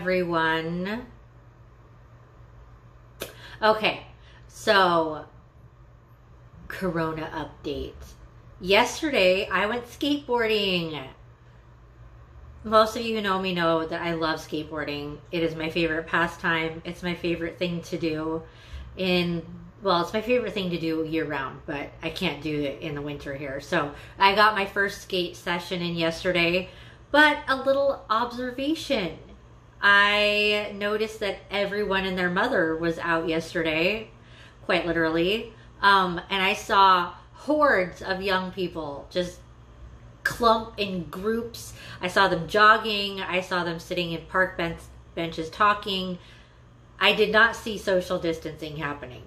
everyone. Okay, so Corona update. Yesterday, I went skateboarding. Most of you who know me know that I love skateboarding. It is my favorite pastime. It's my favorite thing to do it's my favorite thing to do year round, but I can't do it in the winter here. So I got my first skate session in yesterday, but a little observation. I noticed that everyone and their mother was out yesterday, quite literally. And I saw hordes of young people just clump in groups. I saw them jogging. I saw them sitting in park benches talking. I did not see social distancing happening.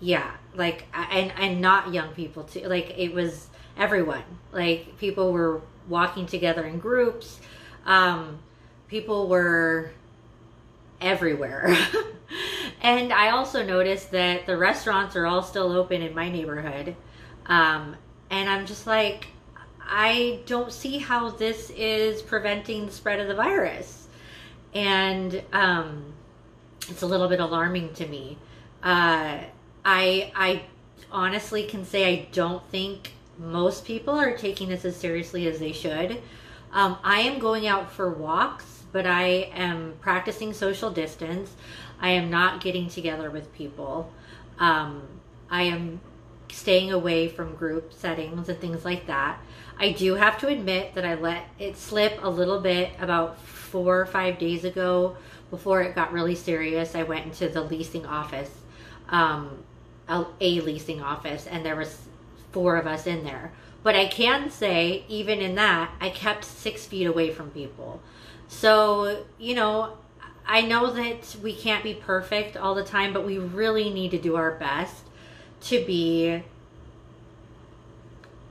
Yeah, like, and not young people too. Like, it was everyone. Like, people were walking together in groups. People were everywhere. And I also noticed that the restaurants are all still open in my neighborhood. And I'm just like, I don't see how this is preventing the spread of the virus. And it's a little bit alarming to me. I honestly can say I don't think most people are taking this as seriously as they should. I am going out for walks, but I am practicing social distance. I am not getting together with people. I am staying away from group settings and things like that. I do have to admit that I let it slip a little bit about 4 or 5 days ago. Before it got really serious, I went into the leasing office, a leasing office, and there was 4 of us in there. But I can say, even in that, I kept 6 feet away from people. So, you know, I know that we can't be perfect all the time, but we really need to do our best to be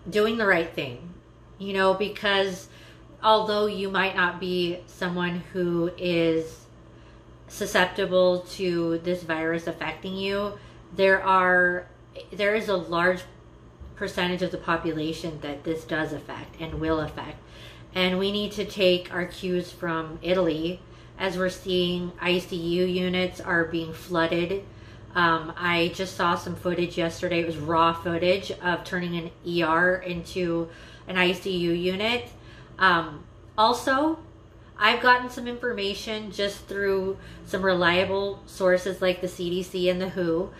doing the right thing, you know, because although you might not be someone who is susceptible to this virus affecting you, there is a large percentage of the population that this does affect and will affect. And we need to take our cues from Italy, as we're seeing ICU units are being flooded. I just saw some footage yesterday. It was raw footage of turning an ER into an ICU unit. Also, I've gotten some information just through some reliable sources like the CDC and the WHO,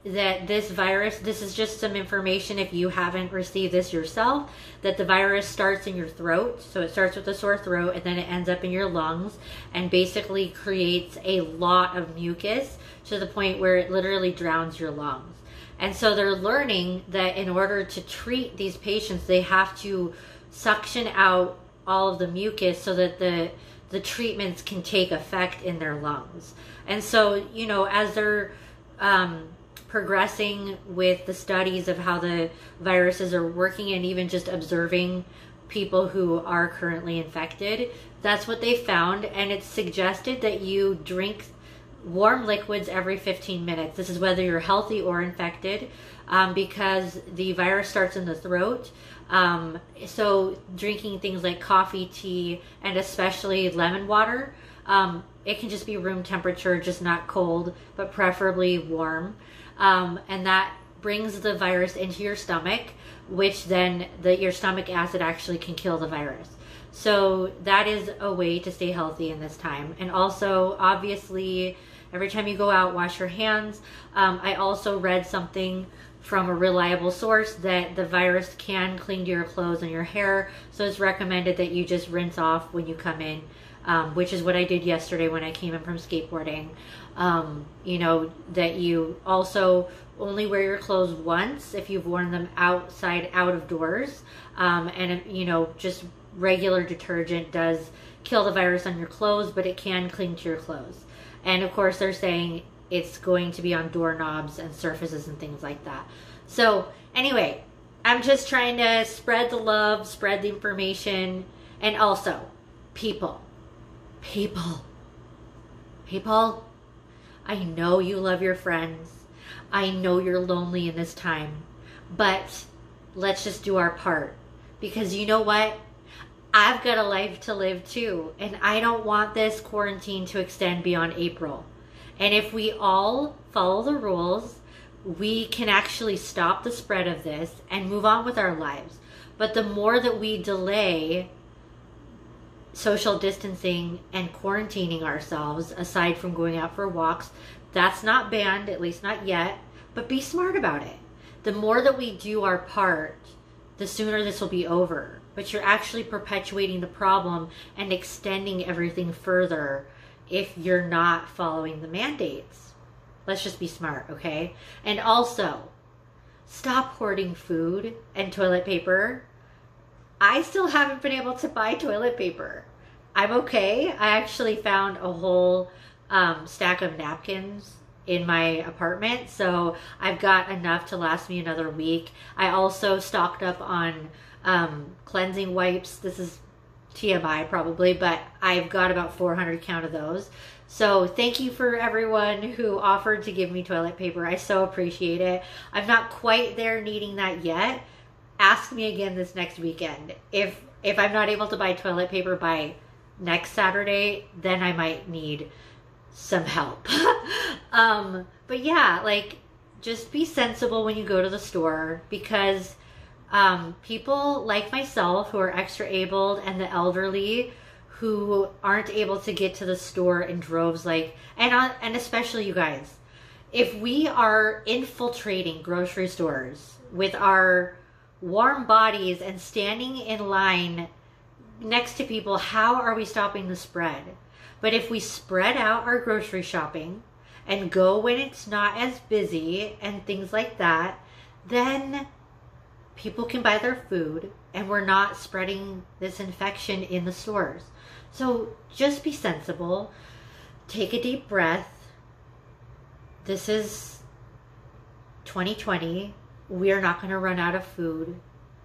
that this virus, this is just some information if you haven't received this yourself, that the virus starts in your throat. So it starts with a sore throat and then it ends up in your lungs and basically creates a lot of mucus to the point where it literally drowns your lungs. And so they're learning that in order to treat these patients, they have to suction out all of the mucus so that the treatments can take effect in their lungs. And so, you know, as they're progressing with the studies of how the viruses are working and even just observing people who are currently infected, that's what they found. And it's suggested that you drink warm liquids every 15 minutes. This is whether you're healthy or infected, because the virus starts in the throat. So drinking things like coffee, tea, and especially lemon water, it can just be room temperature, just not cold, but preferably warm. And that brings the virus into your stomach, which then your stomach acid actually can kill the virus. So that is a way to stay healthy in this time. And also, obviously, every time you go out, wash your hands. I also read something from a reliable source that the virus can cling to your clothes and your hair. So it's recommended that you just rinse off when you come in, which is what I did yesterday when I came in from skateboarding. You know, that you also only wear your clothes once if you've worn them outside, out of doors. And, you know, just regular detergent does kill the virus on your clothes, but it can cling to your clothes. And of course, they're saying it's going to be on doorknobs and surfaces and things like that. So anyway, I'm just trying to spread the love, spread the information, and also people, I know you love your friends. I know you're lonely in this time, but let's just do our part, because you know what? I've got a life to live too, and I don't want this quarantine to extend beyond April. And if we all follow the rules, we can actually stop the spread of this and move on with our lives. But the more that we delay social distancing and quarantining ourselves, aside from going out for walks, that's not banned, at least not yet, but be smart about it. The more that we do our part, the sooner this will be over. But you're actually perpetuating the problem and extending everything further if you're not following the mandates. Let's just be smart, okay? And also, stop hoarding food and toilet paper. I still haven't been able to buy toilet paper. I'm okay. I actually found a whole stack of napkins in my apartment, so I've got enough to last me another week. I also stocked up on cleansing wipes. This is TMI probably, but I've got about 400 count of those. So thank you for everyone who offered to give me toilet paper. I so appreciate it. I'm not quite there needing that yet. Ask me again this next weekend. If I'm not able to buy toilet paper by next Saturday, then I might need some help. But yeah, like, just be sensible when you go to the store, because people like myself who are extra abled and the elderly who aren't able to get to the store in droves, like, and especially you guys, if we are infiltrating grocery stores with our warm bodies and standing in line next to people, how are we stopping the spread? But if we spread out our grocery shopping and go when it's not as busy and things like that, then people can buy their food and we're not spreading this infection in the stores. So just be sensible. Take a deep breath. This is 2020. We're not going to run out of food.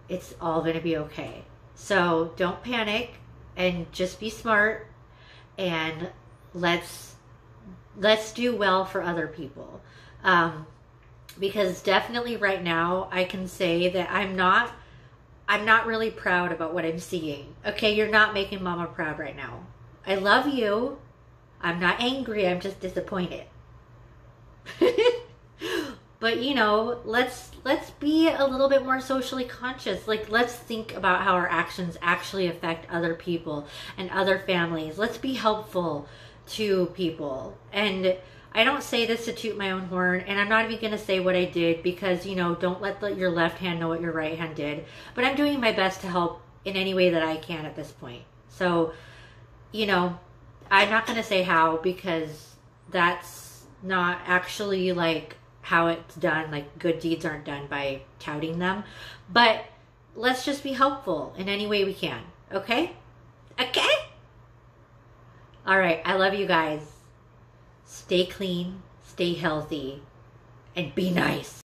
It's all going to be okay. So don't panic and just be smart, and let's do well for other people. Because definitely right now I can say that I'm not really proud about what I'm seeing. Okay, you're not making mama proud right now. I love you. I'm not angry, I'm just disappointed. But you know, let's be a little bit more socially conscious. Like, let's think about how our actions actually affect other people and other families. Let's be helpful to people. And I don't say this to toot my own horn, and I'm not even going to say what I did, because, you know, don't let your left hand know what your right hand did. But I'm doing my best to help in any way that I can at this point. So, you know, I'm not going to say how, because that's not actually like how it's done. Like, good deeds aren't done by touting them. But let's just be helpful in any way we can. Okay? Okay? All right. I love you guys. Stay clean, stay healthy, and be nice.